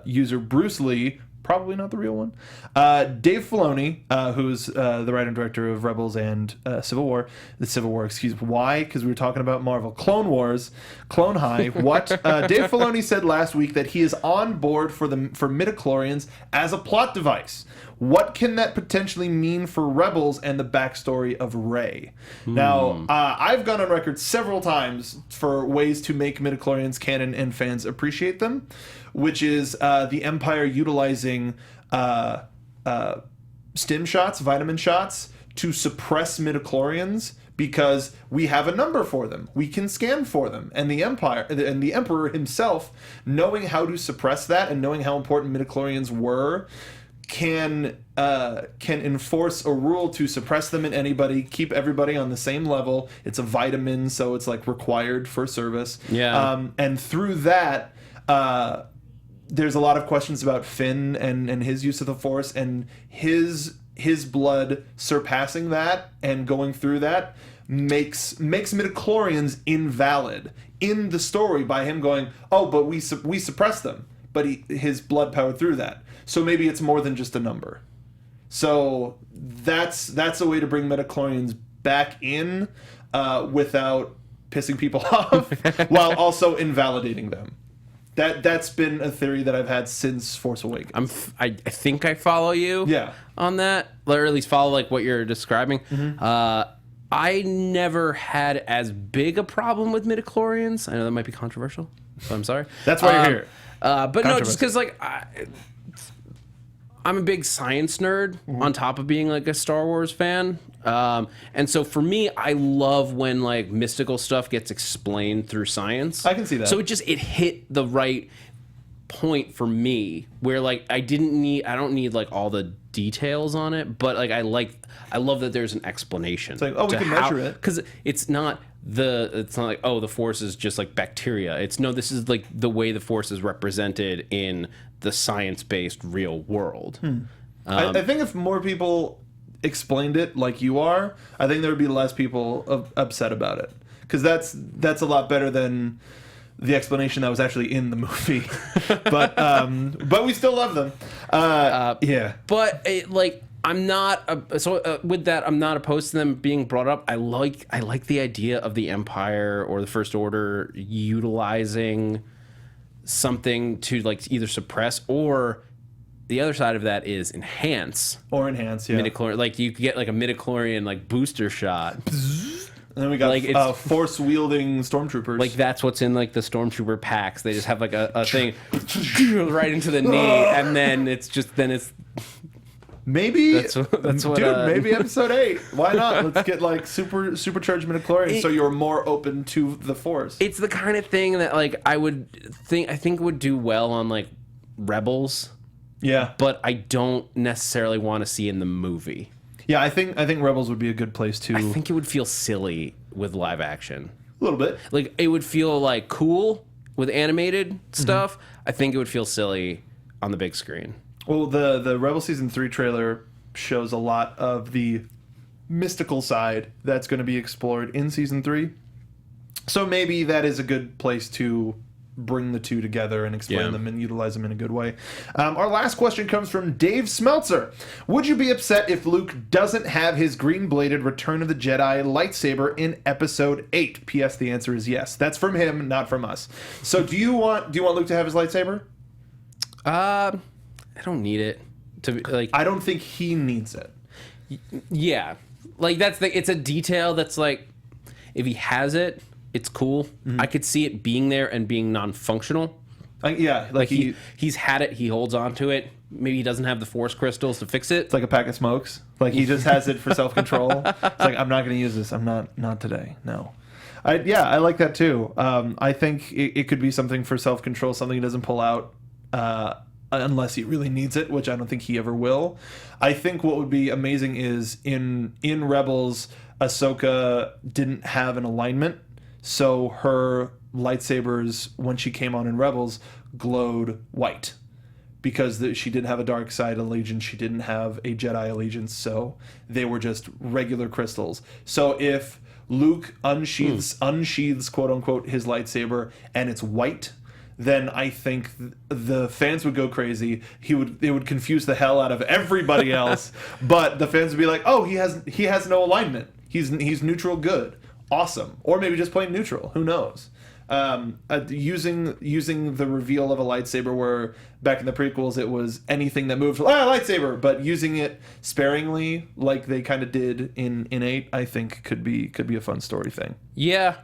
user Bruce Lee. Probably not the real one. Dave Filoni, who's the writer and director of Rebels and Civil War. Excuse me. Why? Because we were talking about Marvel. Clone Wars, Clone High. What? Dave Filoni said last week that he is on board for midichlorians as a plot device. What can that potentially mean for Rebels and the backstory of Rey? Now, I've gone on record several times for ways to make midichlorians canon and fans appreciate them, which is the Empire utilizing stim shots, vitamin shots, to suppress midichlorians because we have a number for them. We can scan for them. And the Emperor himself, knowing how to suppress that and knowing how important midichlorians were, can enforce a rule to suppress them in anybody, keep everybody on the same level. It's a vitamin, so it's like required for service. Yeah. And through that, there's a lot of questions about Finn and his use of the Force and his blood surpassing that and going through that makes midichlorians invalid in the story by him going, oh, but we suppressed them, but his blood powered through that. So maybe it's more than just a number. So that's a way to bring midichlorians back in without pissing people off, while also invalidating them. That's been a theory that I've had since Force Awakens. I think I follow you. Yeah. On that, or at least follow like what you're describing. I never had as big a problem with midichlorians. I know that might be controversial, so I'm sorry. That's why you're here. But no, just because like I'm a big science nerd on top of being like a Star Wars fan. And so for me, I love when like mystical stuff gets explained through science. I can see that. So it hit the right point for me where like I don't need like all the details on it, but like I love that there's an explanation. It's like, oh, we can measure it. Because it's not like, oh, the Force is just like bacteria. This is like the way the Force is represented in the science-based real world. I think if more people explained it like you are, I think there would be less people upset about it. Because that's a lot better than the explanation that was actually in the movie. But we still love them. Yeah. But I'm not with that. I'm not opposed to them being brought up. I like the idea of the Empire or the First Order utilizing something to like either suppress or the other side of that is enhance. Or enhance, yeah. Midichlorian, like you could get like a midichlorian like booster shot. And then we got like force wielding stormtroopers. Like that's what's in like the stormtrooper packs. They just have like a thing right into the knee, and then it's maybe that's what dude. Maybe episode 8. Why not? Let's get like supercharged midichlorians so you're more open to the Force. It's the kind of thing that like I think would do well on like Rebels. Yeah, but I don't necessarily want to see in the movie. Yeah, I think Rebels would be a good place to. I think it would feel silly with live action. A little bit. Like it would feel like cool with animated stuff. I think it would feel silly on the big screen. Well, the Rebel Season 3 trailer shows a lot of the mystical side that's going to be explored in Season 3. So maybe that is a good place to bring the two together and explain them and utilize them in a good way. Our last question comes from Dave Smeltzer. Would you be upset if Luke doesn't have his green-bladed Return of the Jedi lightsaber in Episode 8? P.S. The answer is yes. That's from him, not from us. So do you want Luke to have his lightsaber? I don't need it to be, like. I don't think he needs it. Yeah, like it's a detail that's like, if he has it, it's cool. I could see it being there and being non-functional. Like he's had it, he holds on to it. Maybe he doesn't have the force crystals to fix it. It's like a pack of smokes. Like he just has it for self-control. It's like, I'm not going to use this. I'm not today. No. I like that too. I think it could be something for self-control, something he doesn't pull out unless he really needs it, which I don't think he ever will. I think what would be amazing is in Rebels, Ahsoka didn't have an alignment, so her lightsabers, when she came on in Rebels, glowed white. Because she didn't have a dark side allegiance, she didn't have a Jedi allegiance, so they were just regular crystals. So if Luke unsheathes quote unquote his lightsaber and it's white, then I think the fans would go crazy. It would confuse the hell out of everybody else. But the fans would be like, "Oh, he has no alignment. He's neutral good, awesome." Or maybe just plain neutral. Who knows? Using the reveal of a lightsaber, where back in the prequels it was anything that moved, lightsaber, but using it sparingly like they kind of did in 8, I think could be a fun story thing. Yeah,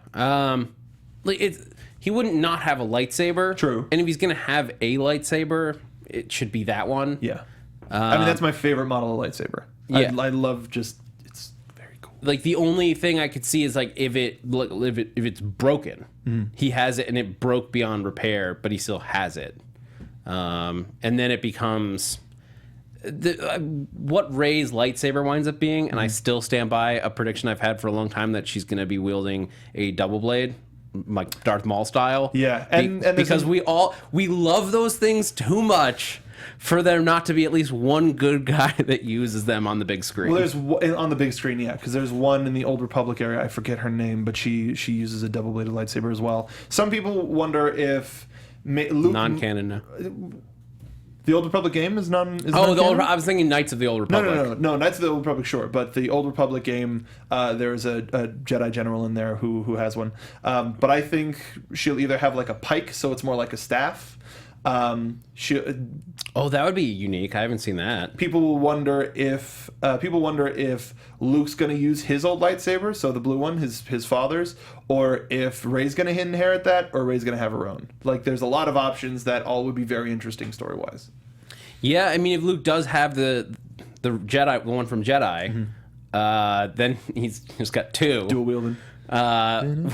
he wouldn't not have a lightsaber. True. And if he's gonna have a lightsaber, it should be that one. Yeah. I mean, that's my favorite model of lightsaber. Yeah. I love it's very cool. Like the only thing I could see is like if it's broken, he has it and it broke beyond repair, but he still has it. And then it becomes what Rey's lightsaber winds up being, and I still stand by a prediction I've had for a long time that she's going to be wielding a double blade, like Darth Maul style. Yeah, and because we love those things too much for there not to be at least one good guy that uses them on the big screen. Well, there's on the big screen, yeah, because there's one in the Old Republic area. I forget her name, but she uses a double bladed lightsaber as well. Some people wonder if Luke, non-canon. No. The Old Republic game is non. I was thinking Knights of the Old Republic. No, Knights of the Old Republic, sure, but the Old Republic game, there's a Jedi general in there who has one. But I think she'll either have like a pike, so it's more like a staff. That would be unique. I haven't seen that. People will wonder if Luke's going to use his old lightsaber, so the blue one, his father's, or if Rey's going to inherit that, or Rey's going to have her own. Like, there's a lot of options that all would be very interesting story-wise. Yeah, I mean, if Luke does have the Jedi, the one from Jedi, then he's got two. Dual wielding. And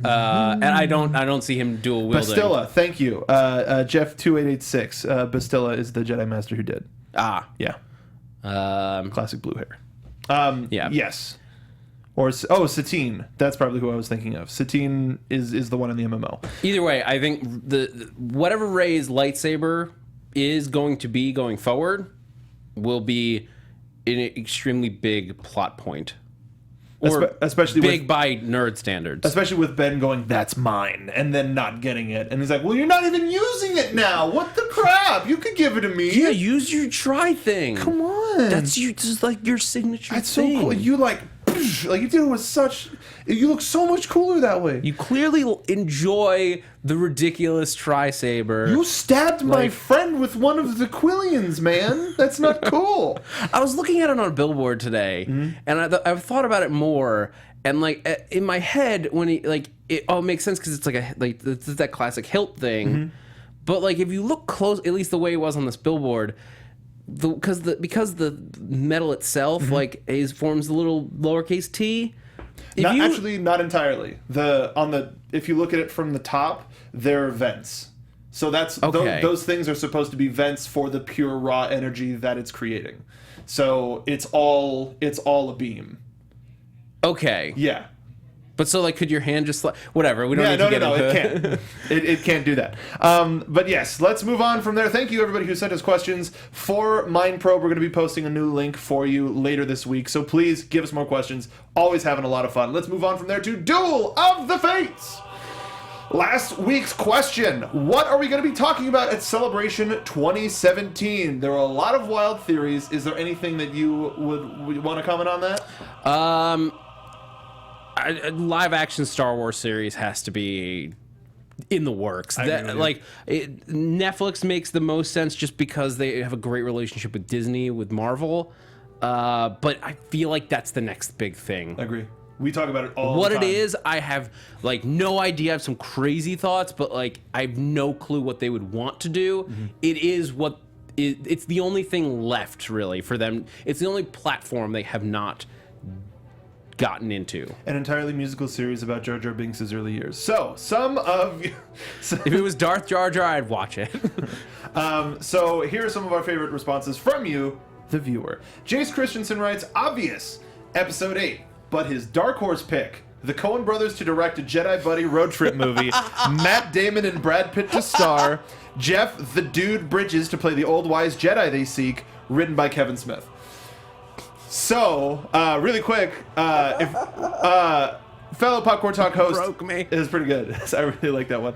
I don't see him dual wielding. Bastilla, thank you. Jeff 2886. Bastilla is the Jedi Master who did. Yeah. Classic blue hair. Yeah. Yes. Or Satine. That's probably who I was thinking of. Satine is the one in the MMO. Either way, I think the whatever Rey's lightsaber is going to be going forward will be an extremely big plot point. Or especially big by nerd standards. Especially with Ben going, "That's mine," and then not getting it. And he's like, "Well, you're not even using it now. What the crap? You could give it to me." Yeah, use your try thing. Come on. That's just like your signature That's thing. so cool. You you did it with such... You look so much cooler that way. You clearly enjoy the ridiculous tri-saber. You stabbed my friend with one of the Quillians, man. That's not cool. I was looking at it on a billboard today, and I've thought about it more. And like in my head, when it all makes sense because it's it's that classic hilt thing. But like if you look close, at least the way it was on this billboard, because the metal itself forms a little lowercase t. Not entirely. If you look at it from the top, they're vents. So that's okay. Those things are supposed to be vents for the pure raw energy that it's creating. So it's all a beam. Okay. Yeah. But so, could your hand just whatever? We don't need to get into it can't. It can't do that. But yes, let's move on from there. Thank you, everybody who sent us questions. For Mind Probe, we're going to be posting a new link for you later this week. So please give us more questions. Always having a lot of fun. Let's move on from there to Duel of the Fates. Last week's question. What are we going to be talking about at Celebration 2017? There are a lot of wild theories. Is there anything that you would want to comment on that? A live action Star Wars series has to be in the works. Netflix makes the most sense just because they have a great relationship with Disney, with Marvel. But I feel like that's the next big thing. I agree. We talk about it all the time. What it is, I have no idea. I have some crazy thoughts, but I have no clue what they would want to do. Mm-hmm. It is it's the only thing left really for them. It's the only platform they have not gotten into. An entirely musical series about Jar Jar Binks' early years. So, some of you... If it was Darth Jar Jar, I'd watch it. So, here are some of our favorite responses from you, the viewer. Jace Christensen writes, obvious, episode 8, but his dark horse pick, the Coen brothers to direct a Jedi buddy road trip movie, Matt Damon and Brad Pitt to star, Jeff the Dude Bridges to play the old wise Jedi they seek, written by Kevin Smith. So, really quick, if fellow Popcorn Talk host... Broke me. It was pretty good. I really like that one.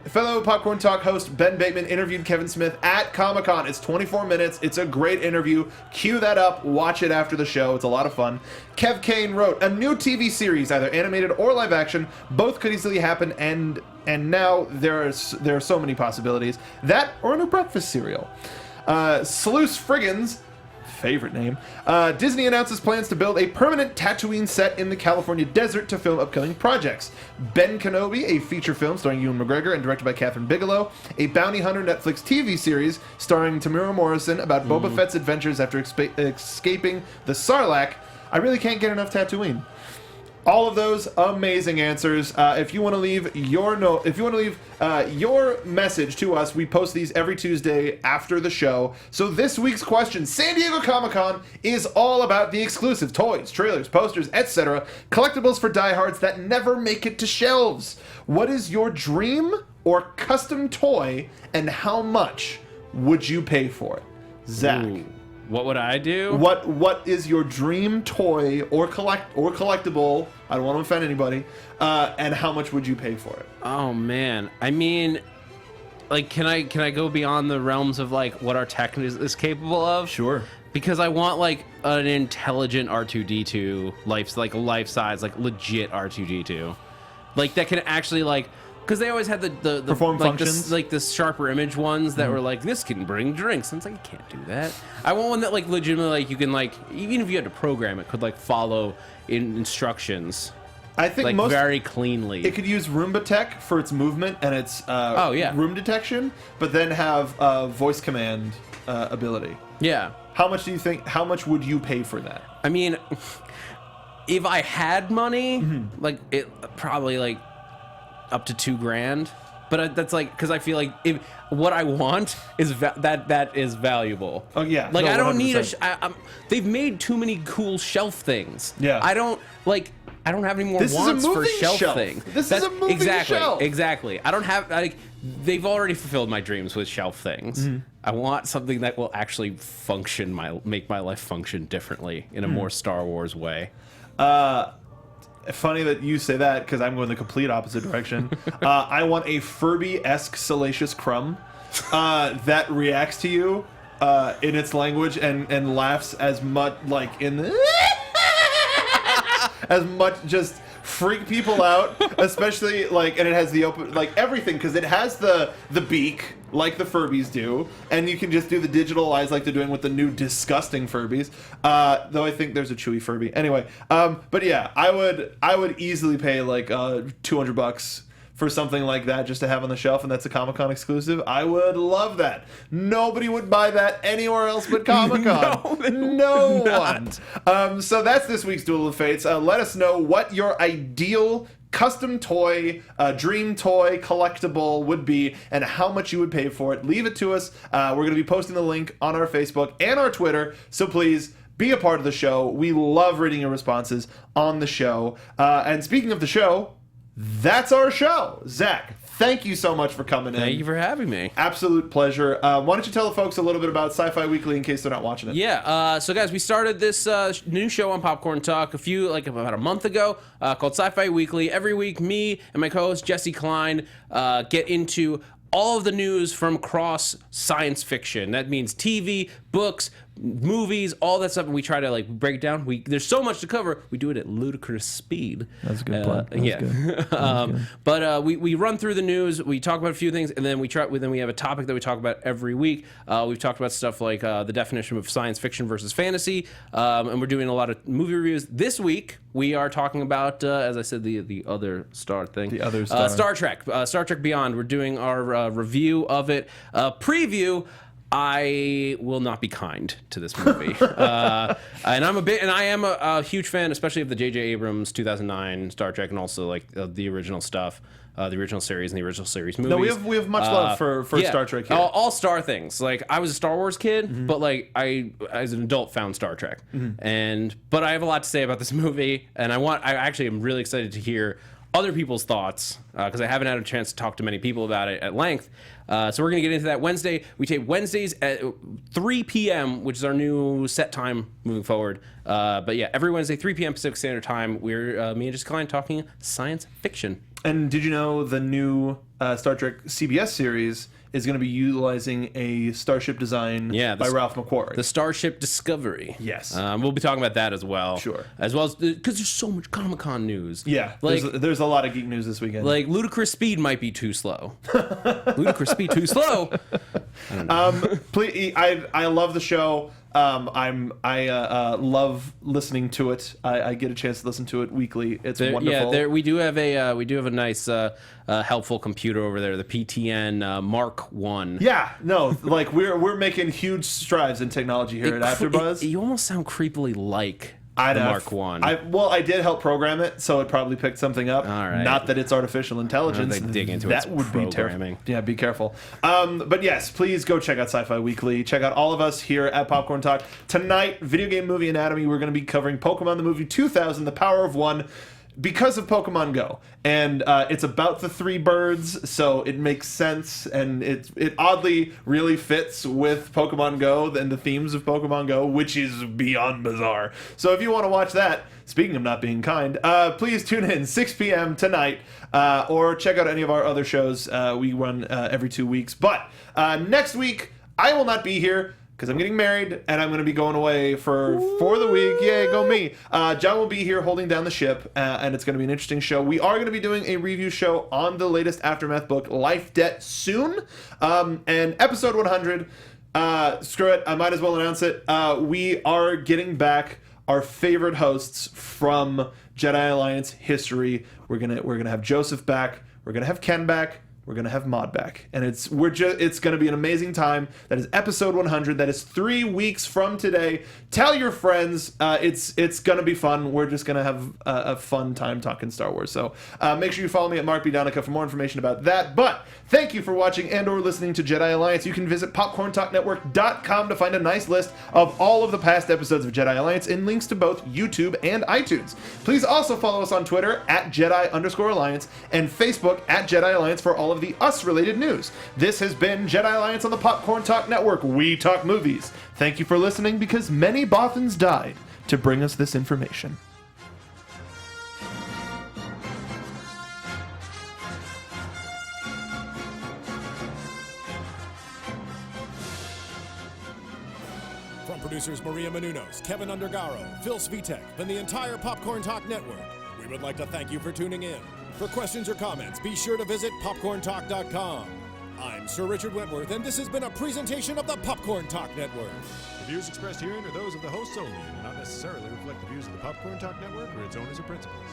Fellow Popcorn Talk host Ben Bateman interviewed Kevin Smith at Comic-Con. It's 24 minutes. It's a great interview. Cue that up. Watch it after the show. It's a lot of fun. Kev Kane wrote, a new TV series, either animated or live action. Both could easily happen, and now there are so many possibilities. That or a new breakfast cereal. Sluice Friggins... favorite name. Disney announces plans to build a permanent Tatooine set in the California desert to film upcoming projects. Ben Kenobi, a feature film starring Ewan McGregor and directed by Catherine Bigelow. A bounty hunter Netflix TV series starring Tamira Morrison about Boba Fett's adventures after escaping the Sarlacc. I really can't get enough Tatooine. All of those amazing answers. If you want to leave your note, if you want to leave your message to us, we post these every Tuesday after the show. So this week's question, San Diego Comic-Con is all about the exclusive toys, trailers, posters, etc. Collectibles for diehards that never make it to shelves. What is your dream or custom toy, and how much would you pay for it? Zach. Ooh. What would I do? What is your dream toy or collectible? I don't want to offend anybody. And how much would you pay for it? Oh man, I mean, can I go beyond the realms of what our tech is capable of? Sure. Because I want an intelligent R2D2 life size, legit R2D2, that can actually because they always had the perform functions, the sharper image ones that were this can bring drinks. And it's you can't do that. I want one that legitimately you can even if you had to program it, could follow instructions. I think very cleanly. It could use Roomba tech for its movement and its room detection, but then have voice command ability. Yeah. How much do you think? How much would you pay for that? I mean, if I had money, it probably up to $2,000, but that's because I feel if what I want is that is valuable. Oh yeah, I don't 100%. Need they've made too many cool shelf things. Yeah, I don't have any more wants for shelf things. This is a moving shelf. Exactly. I don't have they've already fulfilled my dreams with shelf things. I want something that will actually make my life function differently in a more Star Wars way. Funny that you say that because I'm going the complete opposite direction. I want a Furby-esque Salacious Crumb that reacts to you in its language and laughs as much as much just freak people out, especially and it has the open everything because it has the beak like the Furbies do, and you can just do the digital eyes like they're doing with the new disgusting Furbies. Though I think there's a Chewy Furby. Anyway, but yeah, I would easily pay $200 for something like that just to have on the shelf, and that's a Comic-Con exclusive. I would love that. Nobody would buy that anywhere else but Comic-Con. No one. So that's this week's Duel of Fates. Let us know what your ideal custom toy, dream toy, collectible would be, and how much you would pay for it. Leave it to us. We're going to be posting the link on our Facebook and our Twitter, so please be a part of the show. We love reading your responses on the show. And speaking of the show, that's our show. Zach, thank you so much for coming in. Thank you for having me. Absolute pleasure. Why don't you tell the folks a little bit about Sci-Fi Weekly in case they're not watching it? Yeah, so guys, we started this new show on Popcorn Talk about a month ago called Sci-Fi Weekly. Every week, me and my co-host Jesse Klein get into all of the news from across science fiction. That means TV, books, movies, all that stuff, and we try to like break it down. There's so much to cover. We do it at ludicrous speed. That's a good plan. But we run through the news. We talk about a few things, and then we have a topic that we talk about every week. We've talked about stuff like the definition of science fiction versus fantasy, and we're doing a lot of movie reviews. This week we are talking about, as I said, the other star thing. The other star. Star Trek Beyond. We're doing our review of it. Preview. I will not be kind to this movie, and I am a huge fan, especially of the J.J. Abrams 2009 Star Trek, and also like the original stuff, the original series and the original series movies. No, we have much love for Star Trek here. All Star things. Like I was a Star Wars kid, but like I as an adult found Star Trek, but I have a lot to say about this movie, and I actually am really excited to hear other people's thoughts because I haven't had a chance to talk to many people about it at length. So we're going to get into that Wednesday. We tape Wednesdays at 3 p.m., which is our new set time moving forward. But yeah, every Wednesday, 3 p.m. Pacific Standard Time, we're me and Jessica Klein talking science fiction. And did you know the new Star Trek CBS series is going to be utilizing a starship design by Ralph McQuarrie? The Starship Discovery. Yes. We'll be talking about that as well. Sure. As well as, because there's so much Comic-Con news. Yeah, like, there's a lot of geek news this weekend. Like, ludicrous speed might be too slow. Ludicrous speed too slow? I don't know. Please, I love the show. I love listening to it. I get a chance to listen to it weekly. It's wonderful. Yeah, we do have a nice helpful computer over there, the PTN Mark 1. Yeah, no, like we're making huge strides in technology here at AfterBuzz. You almost sound creepily like the Mark 1. I did help program it, so it probably picked something up. All right. Not that it's artificial intelligence. They dig into that its would programming. Be terrible. Yeah, be careful. But yes, please go check out Sci-Fi Weekly. Check out all of us here at Popcorn Talk. Tonight, Video Game Movie Anatomy, we're going to be covering Pokemon the Movie 2000, The Power of One, because of Pokemon Go. And it's about the three birds, so it makes sense, and it oddly really fits with Pokemon Go and the themes of Pokemon Go, which is beyond bizarre. So if you want to watch that, speaking of not being kind, please tune in 6 p.m. tonight, or check out any of our other shows. We run every 2 weeks. But next week, I will not be here, because I'm getting married, and I'm going to be going away for the week. Yay, go me. John will be here holding down the ship, and it's going to be an interesting show. We are going to be doing a review show on the latest Aftermath book, Life Debt, soon. And episode 100, screw it, I might as well announce it. We are getting back our favorite hosts from Jedi Alliance history. We're gonna have Joseph back. We're going to have Ken back. We're going to have Mod back, and it's going to be an amazing time. That is episode 100. That is 3 weeks from today. Tell your friends. It's going to be fun. We're just going to have a fun time talking Star Wars. So make sure you follow me at Mark Donica for more information about that. But thank you for watching and or listening to Jedi Alliance. You can visit popcorntalknetwork.com to find a nice list of all of the past episodes of Jedi Alliance and links to both YouTube and iTunes. Please also follow us on Twitter at Jedi_Alliance and Facebook at Jedi Alliance for all of the us-related news. This has been Jedi Alliance on the Popcorn Talk Network. We talk movies. Thank you for listening, because many Bothans died to bring us this information. From producers Maria Menounos, Kevin Undergaro, Phil Svitek, and the entire Popcorn Talk Network, we would like to thank you for tuning in. For questions or comments, be sure to visit popcorntalk.com. I'm Sir Richard Wentworth, and this has been a presentation of the Popcorn Talk Network. The views expressed herein are those of the hosts only and do not necessarily reflect the views of the Popcorn Talk Network or its owners or principals.